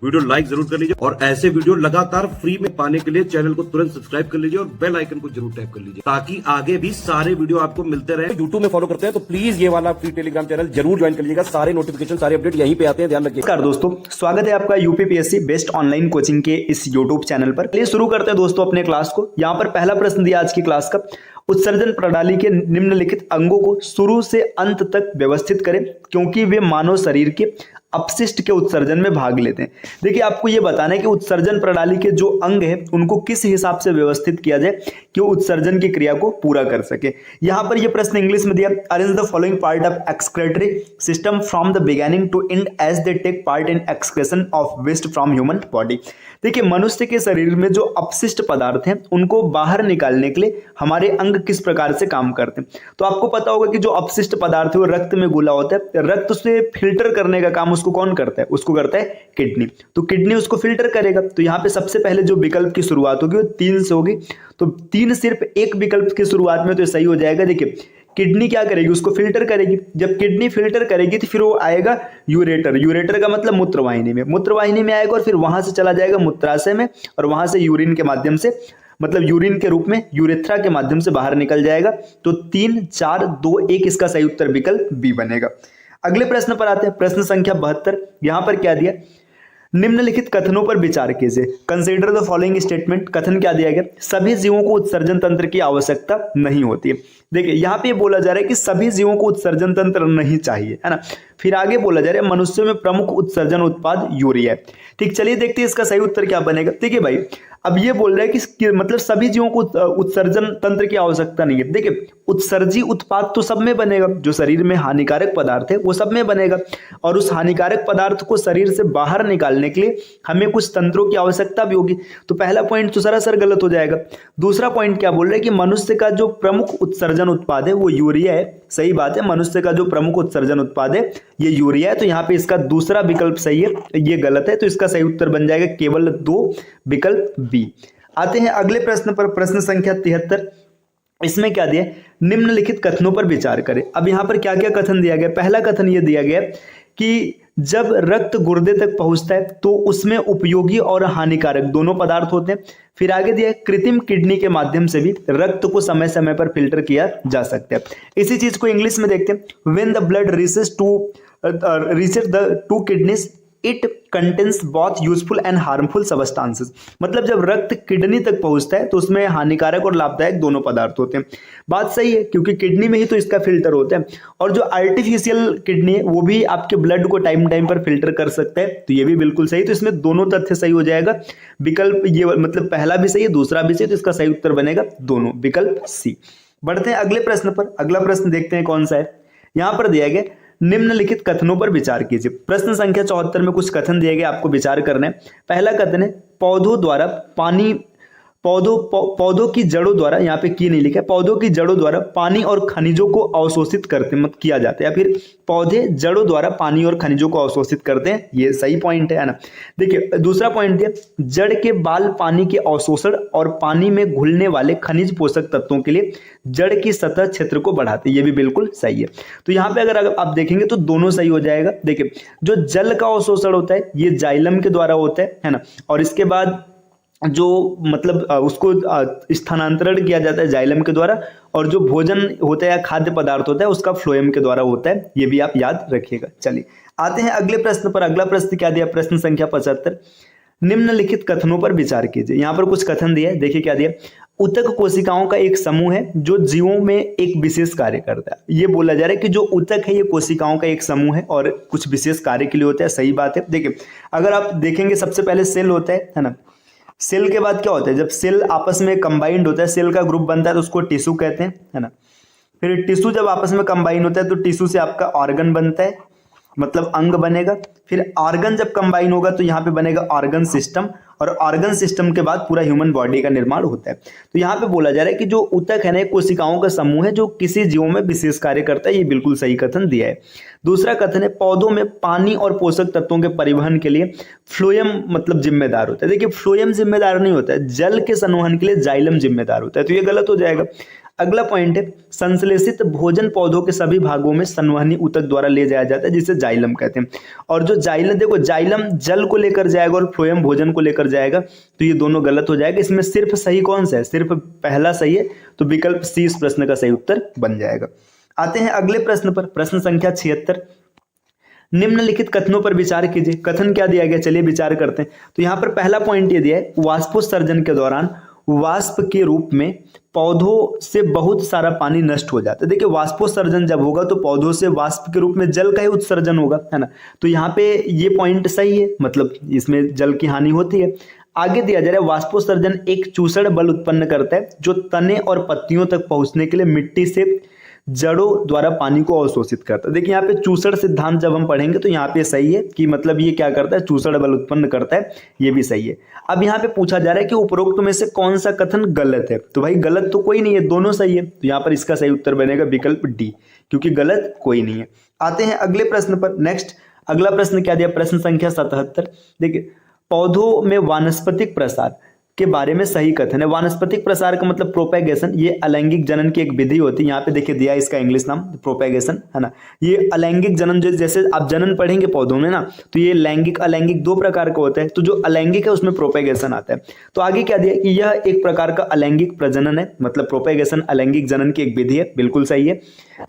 Video like जरूर कर लीजिए और ऐसे वीडियो लगातार फ्री में पाने के लिए चैनल को तुरंत सब्सक्राइब कर लीजिए और बेल आइकन को जरूर टैप कर लीजिए ताकि आगे भी सारे वीडियो आपको मिलते रहे। यूट्यूब में फॉलो करते हैं तो प्लीज ये वाला फ्री टेलीग्राम चैनल जरूर ज्वाइन कर लीजिएगा। सारे नोटिफिकेशन सारे अपडेट यहीं पे आते हैं, ध्यान रखिए। नमस्कार दोस्तों, स्वागत है आपका यूपीपीएससी बेस्ट ऑनलाइन कोचिंग के इस यूट्यूब चैनल पर। चलिए शुरू करते हैं दोस्तों अपने क्लास को। यहाँ पर पहला प्रश्न दिया आज की क्लास का, उत्सर्जन प्रणाली के निम्नलिखित अंगों को शुरू से अंत तक व्यवस्थित करें क्योंकि वे मानव शरीर के अपशिष्ट के उत्सर्जन में भाग लेते हैं। देखिए आपको यह बताना है कि उत्सर्जन प्रणाली के जो अंग है उनको किस हिसाब से व्यवस्थित किया जाए कि वो उत्सर्जन की क्रिया को पूरा कर सके। यहां पर यह प्रश्न इंग्लिश में दिया, arrange the following part of excretory system from the beginning to end as they take part in excretion of waste from human body. देखिए मनुष्य के शरीर में जो अपशिष्ट पदार्थ हैं उनको बाहर निकालने के लिए हमारे अंग किस प्रकार से काम करते हैं। तो आपको पता होगा कि जो अपशिष्ट पदार्थ है वो रक्त में घुला होता है, रक्त से फिल्टर करने का काम उसको कौन करता है? उसको करता है किडनी। तो किडनी उसको फिल्टर करेगा। तो यहाँ पे सबसे पहले जो विकल्प की शुरुआत होगी वो 3 से होगी। तो 3 सिर्फ एक विकल्प की शुरुआत में तो सही हो जाएगा। देखिए किडनी क्या करेगी? उसको फिल्टर करेगी। जब किडनी फिल्टर करेगी तो फिर वो आएगा यूरेटर। यूरेटर का मतलब मूत्रवाहिनी में, मूत्रवाहिनी में आएगा और फिर वहां से चला जाएगा मूत्राशय में और वहां से यूरिन के माध्यम से, मतलब यूरिन के रूप में यूरेथ्रा के माध्यम से बाहर निकल जाएगा। तो 3, 4, 2, 1 इसका सही उत्तर विकल्प बी बनेगा। अगले प्रश्न पर आते हैं, प्रश्न संख्या 72। यहां पर क्या दिया, निम्नलिखित कथनों पर विचार कीजिए। Consider the following statement. कथन क्या दिया गया, सभी जीवों को उत्सर्जन तंत्र की आवश्यकता नहीं होती है। देखिए यहाँ पे बोला जा रहा है कि सभी जीवों को उत्सर्जन तंत्र नहीं चाहिए, है ना। फिर आगे बोला जा रहा है मनुष्यों में प्रमुख उत्सर्जन उत्पाद यूरिया है। ठीक, चलिए देखते हैं इसका सही उत्तर क्या बनेगा। देखिए भाई अब ये बोल रहा है कि मतलब सभी जीवों को उत्सर्जन तंत्र की आवश्यकता नहीं है। देखिए उत्सर्जी उत्पाद तो सब में बनेगा, जो शरीर में हानिकारक पदार्थ है वो सब में बनेगा और उस हानिकारक पदार्थ को शरीर से बाहर निकालने के लिए हमें कुछ तंत्रों की आवश्यकता भी होगी। तो पहला पॉइंट तो सरासर गलत हो जाएगा। दूसरा पॉइंट क्या बोल रहा है कि मनुष्य का जो प्रमुख उत्सर्जन उत्पाद है वो यूरिया है। सही बात है, मनुष्य का जो प्रमुख उत्सर्जन उत्पाद है ये यूरिया है। तो यहाँ पे इसका दूसरा विकल्प सही है, ये गलत है। तो इसका सही उत्तर बन जाएगा केवल 2 विकल्प बी। आते हैं अगले प्रश्न पर, प्रश्न संख्या 73। इसमें क्या दिया, निम्नलिखित कथनों पर विचार करें। अब यहाँ पर क्या क्या कथन दिया गया। पहला कथन ये दिया गया कि जब रक्त गुर्दे तक पहुंचता है तो उसमें उपयोगी और हानिकारक दोनों पदार्थ होते हैं। फिर आगे दिया कृत्रिम किडनी के माध्यम से भी रक्त को समय समय पर फिल्टर किया जा सकता है। इसी चीज को इंग्लिश में देखते हैं, when the blood reaches the two kidneys it contains both useful and harmful substances. मतलब जब रक्त किडनी तक पहुंचता है तो उसमें हानिकारक और लाभदायक दोनों पदार्थ होते हैं। बात सही है क्योंकि किडनी में ही तो इसका फिल्टर होता है और जो आर्टिफिशियल किडनी है वो भी आपके ब्लड को टाइम टाइम पर फिल्टर कर सकता है। तो ये भी बिल्कुल सही। तो इसमें दोनों तथ्य सही हो जाएगा। विकल्प ये मतलब पहला भी सही है दूसरा भी सही, तो इसका सही उत्तर बनेगा दोनों, विकल्प सी। बढ़ते हैं अगले प्रश्न पर। अगला प्रश्न देखते हैं कौन सा है। यहां पर दिया गया निम्नलिखित कथनों पर विचार कीजिए। प्रश्न संख्या 74 में कुछ कथन दिए गए, आपको विचार करना है। पहला कथन है पौधों द्वारा पानी, पौधों की जड़ों द्वारा, यहाँ पे की नहीं लिखा है, पौधों की जड़ों द्वारा पानी और खनिजों को अवशोषित करते मत किया जाता है, या फिर पौधे जड़ों द्वारा पानी और खनिजों को अवशोषित करते हैं। ये सही पॉइंट है ना। देखिए दूसरा पॉइंट दिया, जड़ के बाल पानी के अवशोषण और पानी में घुलने वाले खनिज पोषक तत्वों के लिए जड़ की सतह क्षेत्र को बढ़ाते हैं। ये भी बिल्कुल सही है। तो यहाँ पे अगर आप देखेंगे तो दोनों सही हो जाएगा। देखिए जो जल का अवशोषण होता है ये जाइलम के द्वारा होता है ना, और इसके बाद जो मतलब उसको स्थानांतरण किया जाता है जाइलम के द्वारा, और जो भोजन होता है या खाद्य पदार्थ होता है उसका फ्लोएम के द्वारा होता है। ये भी आप याद रखिएगा। चलिए आते हैं अगले प्रश्न पर। अगला प्रश्न क्या दिया, प्रश्न संख्या 75। निम्नलिखित कथनों पर विचार कीजिए। यहाँ पर कुछ कथन दिया है, देखिए क्या दिया, ऊतक कोशिकाओं का एक समूह है जो जीवों में एक विशेष कार्य करता है। ये बोला जा रहा है कि जो ऊतक है ये कोशिकाओं का एक समूह है और कुछ विशेष कार्य के लिए होता है। सही बात है। देखिए अगर आप देखेंगे सबसे पहले सेल होता है ना, सेल के बाद क्या होता है, जब सेल आपस में कंबाइंड होता है, सेल का ग्रुप बनता है तो उसको टिश्यू कहते हैं, है ना। फिर टिश्यू जब आपस में कंबाइन होता है तो टिश्यू से आपका ऑर्गन बनता है, मतलब अंग बनेगा। फिर ऑर्गन जब कंबाइन होगा तो यहाँ पे बनेगा ऑर्गन सिस्टम, और ऑर्गन सिस्टम के बाद पूरा ह्यूमन बॉडी का निर्माण होता है। तो यहाँ पे बोला जा रहा है कि जो ऊतक है ना कोशिकाओं का समूह है जो किसी जीवों में विशेष कार्य करता है। ये बिल्कुल सही कथन दिया है। दूसरा कथन है पौधों में पानी और पोषक तत्वों के परिवहन के लिए फ्लोएम मतलब जिम्मेदार होता है। देखिए फ्लोएम जिम्मेदार नहीं होता है, जल के संवहन के लिए जाइलम जिम्मेदार होता है। तो ये गलत हो जाएगा। अगला पॉइंट है संश्लेषित भोजन पौधों के सभी भागों में संवहनी ऊतक द्वारा ले जाया जाता है, जिसे जाइलम कहते हैं। और जो जाइलम, देखो जाइलम जल को लेकर जाएगा और फ्लोएम भोजन को लेकर जाएगा, तो ये दोनों गलत हो जाएगा। इसमें सिर्फ सही कौन सा है? सिर्फ पहला सही है, तो विकल्प सी इस प्रश्न का सही उत्तर बन जाएगा। आते हैं अगले प्रश्न पर, प्रश्न संख्या 76। निम्नलिखित कथनों पर विचार कीजिए। कथन क्या दिया गया, चलिए विचार करते हैं। तो यहाँ पर पहला पॉइंट ये दिया है, वाष्पोत्सर्जन के दौरान वाष्प के रूप में पौधों से बहुत सारा पानी नष्ट हो जाता है। देखिए वाष्पोत्सर्जन जब होगा तो पौधों से वाष्प के रूप में जल का ही उत्सर्जन होगा, है ना। तो यहाँ पे ये पॉइंट सही है, मतलब इसमें जल की हानि होती है। आगे दिया जा रहा है वाष्पोत्सर्जन एक चूसड़ बल उत्पन्न करता है जो तने और पत्तियों तक पहुंचने के लिए मिट्टी से जड़ों द्वारा पानी को अवशोषित करता है। देखिए यहाँ पे चूसड़ सिद्धांत जब हम पढ़ेंगे तो यहाँ पे सही है कि मतलब ये क्या करता है, चूसड़ बल उत्पन्न करता है, ये भी सही है। अब यहाँ पे पूछा जा रहा है कि उपरोक्त में से कौन सा कथन गलत है। तो भाई गलत तो कोई नहीं है, दोनों सही है। तो यहाँ पर इसका सही उत्तर बनेगा विकल्प डी, क्योंकि गलत कोई नहीं है। आते हैं अगले प्रश्न पर। नेक्स्ट अगला प्रश्न क्या दिया, प्रश्न संख्या 77। देखिए पौधों में वानस्पतिक प्रसार के बारे में सही कथन है। वानस्पतिक प्रसार का मतलब प्रोपेगेशन, ये अलैंगिक जनन की एक विधि होती है। यहाँ पे देखिए दिया इसका इंग्लिश नाम प्रोपेगेशन, है ना। ये अलैंगिक जनन, जैसे आप जनन पढ़ेंगे पौधों में ना, तो ये लैंगिक अलैंगिक दो प्रकार का होता है। तो जो अलैंगिक है उसमें प्रोपेगेशन आता है। तो आगे क्या दिया कि यह एक प्रकार का अलैंगिक प्रजनन है, मतलब प्रोपेगेशन अलैंगिक जनन की एक विधि है, बिल्कुल सही है।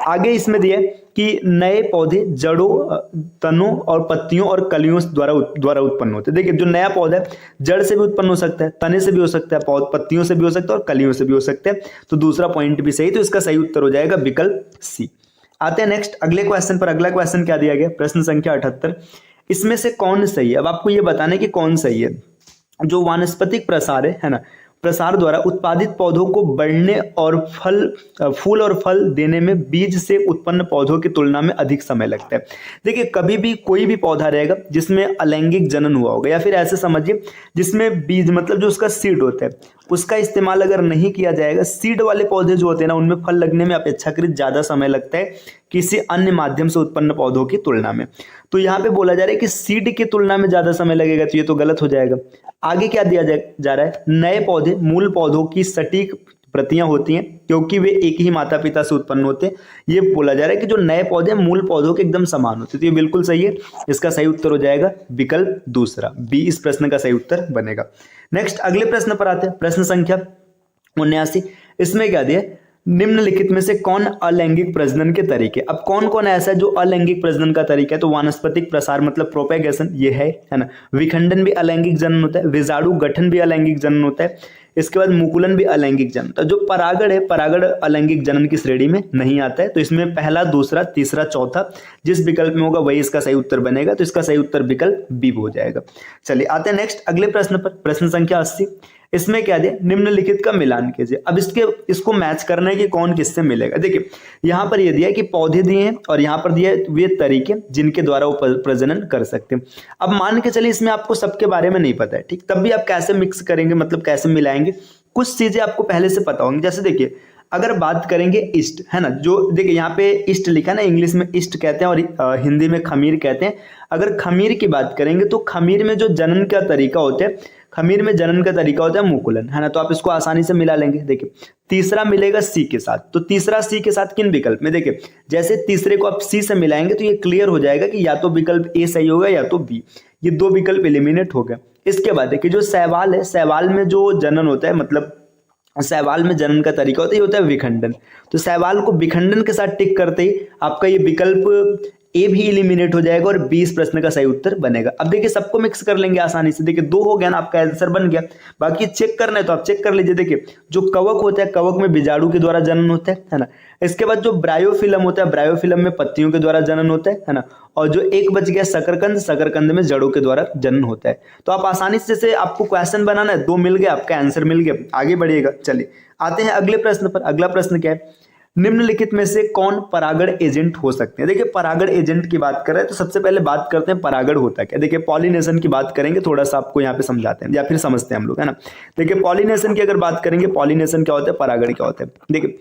आगे इसमें दिया कि नए पौधे जड़ों, तनों और पत्तियों और कलियों द्वारा उत्पन्न होते हैं। देखिए जो नया पौधा है जड़ से भी उत्पन्न हो सकता है, तने से भी हो सकता है, पत्तियों से भी हो सकता है और कलियों से भी हो सकता है। तो दूसरा पॉइंट भी सही, तो इसका सही उत्तर हो जाएगा विकल्प सी। आते हैं नेक्स्ट अगले क्वेश्चन पर। अगला क्वेश्चन क्या दिया गया, प्रश्न संख्या 78। इसमें से कौन सही है। अब आपको ये बताना है कि कौन सही है। जो वानस्पतिक प्रसार है ना, प्रसार द्वारा उत्पादित पौधों को बढ़ने और फूल और फल देने में बीज से उत्पन्न पौधों की तुलना में अधिक समय लगता है। देखिए कभी भी कोई भी पौधा रहेगा जिसमें अलैंगिक जनन हुआ होगा, या फिर ऐसे समझिए जिसमें बीज मतलब जो उसका सीड होता है उसका इस्तेमाल अगर नहीं किया जाएगा, सीड वाले पौधे जो होते हैं ना उनमें फल लगने में अपेक्षाकृत ज्यादा समय लगता है किसी अन्य माध्यम से उत्पन्न पौधों की तुलना में। तो यहाँ पे बोला जा रहा है कि सीड की तुलना में ज्यादा समय लगेगा, तो ये तो गलत हो जाएगा। आगे क्या दिया जा रहा है, नए पौधे मूल पौधों की सटीक प्रतियां होती हैं क्योंकि वे एक ही माता पिता से उत्पन्न होते हैं। ये बोला जा रहा है कि जो नए पौधे मूल पौधों के एकदम समान होते हैं। तो ये बिल्कुल सही है, इसका सही उत्तर हो जाएगा विकल्प दूसरा, बी इस प्रश्न का सही उत्तर बनेगा। नेक्स्ट अगले प्रश्न पर आते हैं, प्रश्न संख्या 79। इसमें क्या दिया, निम्नलिखित में से कौन अलैंगिक प्रजनन के तरीके। अब कौन कौन ऐसा है जो अलैंगिक प्रजनन का तरीका है। तो वानस्पतिक प्रसार मतलब प्रोपेगेशन ये है ना। विखंडन भी अलैंगिक जनन होता है, विजाणु गठन भी अलैंगिक जनन होता है, इसके बाद मुकुलन भी अलैंगिक जनन होता है। जो परागण है, परागण अलैंगिक जनन की श्रेणी में नहीं आता है। तो इसमें पहला, दूसरा, तीसरा, चौथा जिस विकल्प में होगा वही इसका सही उत्तर बनेगा। तो इसका सही उत्तर विकल्प बी हो जाएगा। चलिए आते हैं नेक्स्ट अगले प्रश्न पर, प्रश्न संख्या 80। इसमें क्या दिया, निम्नलिखित का मिलान कीजिए। अब इसको मैच करना है कि कौन किससे मिलेगा। देखिए यहाँ पर यह दिया है कि पौधे दिए हैं और यहाँ पर दिया है वे तरीके जिनके द्वारा वो प्रजनन कर सकते हैं। अब मान के चलिए इसमें आपको सबके बारे में नहीं पता है, ठीक, तब भी आप कैसे मिक्स करेंगे, मतलब कैसे मिलाएंगे, कुछ चीजें आपको पहले से पता होंगी। जैसे देखिए अगर बात करेंगे ईस्ट, है ना, जो देखिए यहाँ पे ईस्ट लिखा है ना, इंग्लिश में ईस्ट कहते हैं और हिंदी में खमीर कहते हैं। अगर खमीर की बात करेंगे तो खमीर में जो जनन का तरीका होता है, खमीर में जनन का तरीका होता है मुकुलन, है ना। तो आप इसको आसानी से मिला लेंगे। देखिए तीसरा मिलेगा सी के साथ, तो तीसरा सी के साथ किन विकल्प में, देखिए जैसे तीसरे को आप सी से मिलाएंगे तो ये क्लियर हो जाएगा कि या तो विकल्प ए सही होगा या तो बी, ये दो विकल्प एलिमिनेट हो गए। इसके बाद देखिए जो शैवाल है, शैवाल में जो जनन होता है, मतलब शैवाल में जनन का तरीका होता है, ये होता है विखंडन। तो शैवाल को विखंडन के साथ टिक करते ही आपका ये विकल्प ए भी एलिमिनेट हो जाएगा और 20 प्रश्न का सही उत्तर बनेगा। अब देखिए सबको मिक्स कर लेंगे आसानी से। देखिए 2 हो गया ना, आपका आंसर बन गया। बाकी चेक करना है तो आप चेक कर लीजिए। देखिए जो कवक होता है, कवक में बीजाणु के द्वारा जनन होता है ना। इसके बाद जो ब्रायोफिलम होता है, ब्रायोफिलम में पत्तियों के द्वारा जनन होता है ना। और जो एक बच गया शकरकंद, शकरकंद में जड़ों के द्वारा जनन होता है। तो आप आसानी से, जैसे आपको क्वेश्चन बनाना है, 2 मिल गया, आपका आंसर मिल गया, आगे बढ़िएगा। चलिए आते हैं अगले प्रश्न पर। अगला प्रश्न क्या है, निम्नलिखित में से कौन परागण एजेंट हो सकते हैं। देखिए परागण एजेंट की बात कर रहे हैं तो सबसे पहले बात करते हैं परागण होता है क्या। देखिए पॉलिनेशन की बात करेंगे, थोड़ा सा आपको यहाँ पे समझाते हैं या फिर समझते हैं हम लोग, है ना। देखिए पॉलिनेशन की अगर बात करेंगे, पॉलिनेशन क्या होता है, परागण क्या होता है। देखिए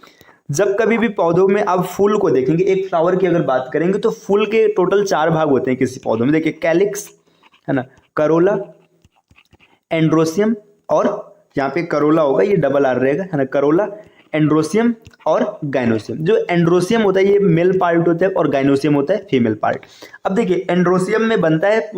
जब कभी भी पौधों में आप फूल को देखेंगे, एक फ्लावर की अगर बात करेंगे तो फूल के टोटल 4 भाग होते हैं किसी पौधों में। देखिए कैलिक्स, है ना, करोला, एंड्रोसियम, और यहाँ पे करोला होगा, ये डबल आर रहेगा, है ना, करोला, एंड्रोसियम और गाइनोसियम। जो एंड्रोसियम होता है ये मेल पार्ट होता है और गाइनोसियम होता है फीमेल पार्ट। अब देखिए एंड्रोसियम में बनता है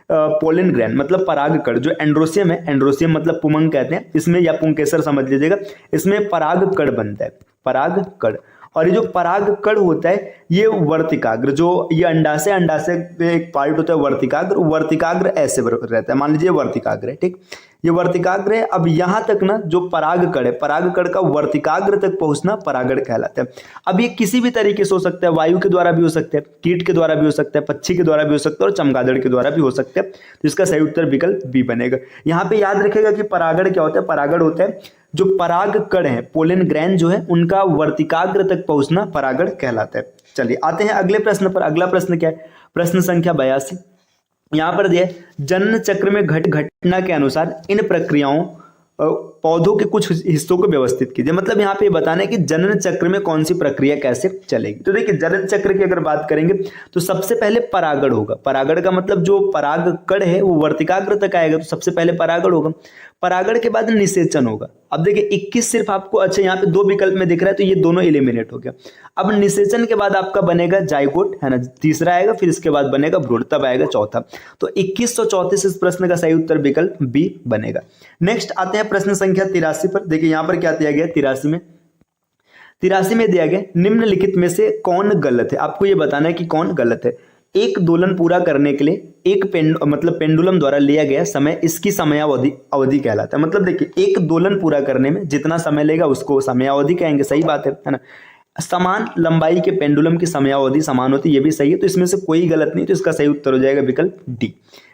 पोलन ग्रैन मतलब परागकण। जो एंड्रोसियम है, एंड्रोसियम मतलब पुमंग कहते हैं, इसमें या पुंकेसर समझ लीजिएगा, इसमें परागकण बनता है, परागकण। और ये जो परागकण होता है ये वर्तिकाग्र, जो ये अंडाशय, अंडाशय में एक पार्ट होता है वर्तिकाग्र, वर्तिकाग्र ऐसे रहता है, मान लीजिए वर्तिकाग्र है, ठीक, ये वर्तिकाग्र है। अब यहाँ तक ना जो परागकण है, परागकण का वर्तिकाग्र तक पहुंचना परागण कहलाता है। अब ये किसी भी तरीके से हो सकता है, वायु के द्वारा भी हो सकता है, कीट के द्वारा भी हो सकता है, पक्षी के द्वारा भी हो सकता है और चमगादड़ के द्वारा भी हो सकता है। तो इसका सही उत्तर विकल्प बी बनेगा। यहाँ पे याद रखेगा कि परागण क्या होता है, परागण होता है जो परागकण है, पोलन ग्रैन जो है उनका वर्तिकाग्र तक पहुंचना परागण कहलाता है। चलिए आते हैं अगले प्रश्न पर। अगला प्रश्न क्या है, प्रश्न संख्या 82। यहाँ पर दिया जनन चक्र में घटना के अनुसार इन प्रक्रियाओं पौधों के कुछ हिस्सों को व्यवस्थित कीजिए। मतलब यहाँ पे बताना है कि जनन चक्र में कौन सी प्रक्रिया कैसे चलेगी। तो देखिए जनन चक्र की अगर बात करेंगे तो सबसे पहले परागण होगा। परागण का मतलब जो परागकण है वो वर्तिकाग्र तक आएगा, तो सबसे पहले परागण होगा। परागण के बाद निषेचन होगा। अब देखिए 21 सिर्फ आपको, अच्छा यहाँ पे 2 विकल्प में दिख रहा है तो ये दोनों एलिमिनेट हो गया। अब निषेचन के बाद आपका बनेगा जाइगोट, है ना, तीसरा आएगा, फिर इसके बाद बनेगा भ्रूण, तब आएगा चौथा। तो 2134 इस प्रश्न का सही उत्तर विकल्प बी बनेगा। नेक्स्ट आते हैं प्रश्न संख्या 83 पर। देखिए यहाँ पर क्या दिया गया 83 में दिया गया निम्नलिखित में से कौन गलत है। आपको ये बताना है कि कौन गलत है। एक दोलन पूरा करने के लिए एक पेंडुलम द्वारा लिया गया समय इसकी समयावधि कहलाता है। मतलब देखिए एक दोलन पूरा करने में जितना समय लेगा उसको समयावधि कहेंगे, सही बात है ना। समान लंबाई के पेंडुलम की समयावधि समान होती है, ये भी सही है, तो इसमें से कोई गलत नहीं, तो इसका सही उत्तर हो जाएगा विकल्प डी।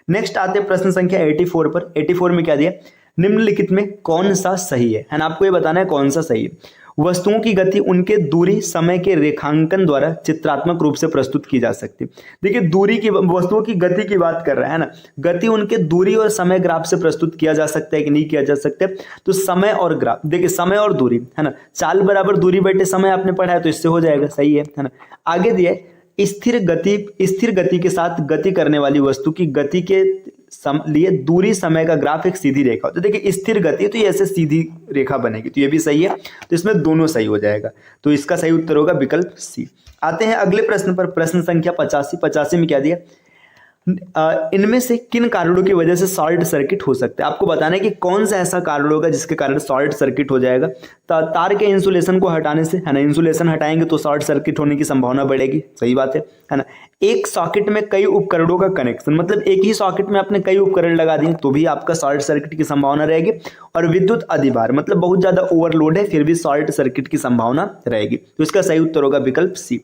नेक्स्ट आते हैं प्रश्न संख्या 84 पर। 84 में क्या दिया, निम्नलिखित में कौन सा सही है ना, आपको ये बताना है कौन सा सही है। वस्तुओं की गति उनके दूरी समय के रेखांकन द्वारा चित्रात्मक रूप से प्रस्तुत की जा सकती है। देखिए दूरी की, वस्तुओं की गति की बात कर रहा है ना, गति उनके दूरी और समय ग्राफ से प्रस्तुत किया जा सकता है कि नहीं किया जा सकता है। तो समय और ग्राफ, देखिए समय और दूरी, है ना, चाल बराबर दूरी बटे समय आपने पढ़ा है तो इससे हो जाएगा, सही है ना। आगे दिया स्थिर गति के साथ गति करने वाली वस्तु की गति के लिए दूरी समय का ग्राफ एक सीधी रेखा। तो देखिए स्थिर गति तो ये ऐसे सीधी रेखा बनेगी, तो ये भी सही है, तो इसमें दोनों सही हो जाएगा। तो इसका सही उत्तर होगा विकल्प सी। आते हैं अगले प्रश्न पर। प्रश्न संख्या 85 में क्या दिया, इनमें से किन कारणों की वजह से शॉर्ट सर्किट हो सकता है। आपको बताना है कि कौन सा ऐसा कारण होगा जिसके कारण शॉर्ट सर्किट हो जाएगा। तार के इंसुलेशन को हटाने से, है ना, इंसुलेशन हटाएंगे तो शॉर्ट सर्किट होने की संभावना बढ़ेगी, सही बात है ना। एक सॉकेट में कई उपकरणों का कनेक्शन, मतलब एक ही सॉकेट में आपने कई उपकरण लगा दिए तो भी आपका शॉर्ट सर्किट की संभावना रहेगी। और विद्युत अधिभार, मतलब बहुत ज्यादा ओवरलोड है फिर भी शॉर्ट सर्किट की संभावना रहेगी, तो इसका सही उत्तर होगा विकल्प सी।